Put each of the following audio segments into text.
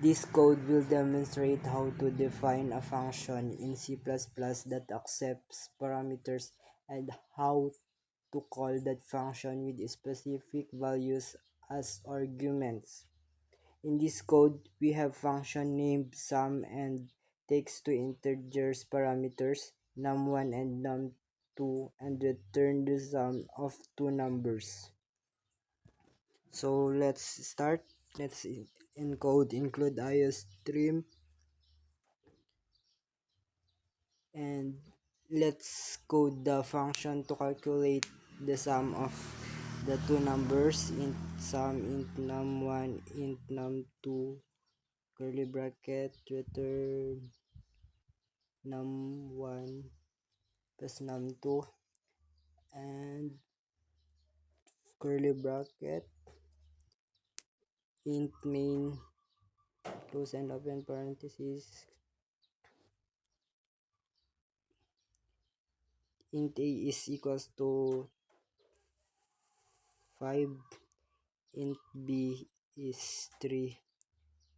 This code will demonstrate how to define a function in C++ that accepts parameters and how to call that function with specific values as arguments. In this code, we have function named sum and takes two integers parameters num1 and num2 and return the sum of two numbers. So let's start. Let's encode include IOStream and let's code the function to calculate the sum of the two numbers int sum int num1 int num2 curly bracket return num1 plus num2 and curly bracket int main close and open parentheses int a is equals to 5 int b is 3.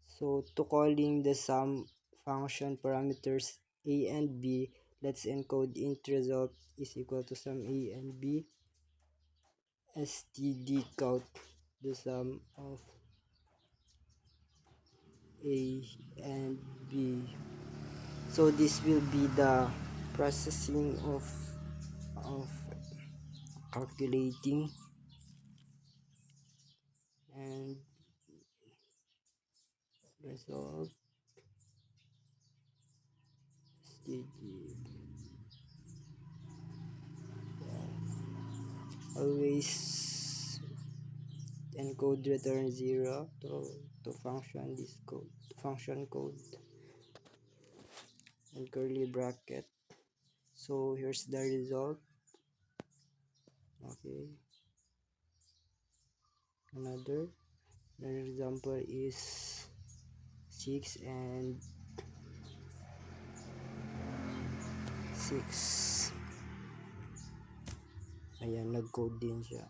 So to calling the sum function parameters a and b, let's encode int result is equal to sum a and b std count the sum of a and b. So this will be the processing of calculating and result std. Always encode return 0 to function this code to function code and curly bracket. So here's the result. Okay, another example is 6 and 6. Ayan, nag-code din siya.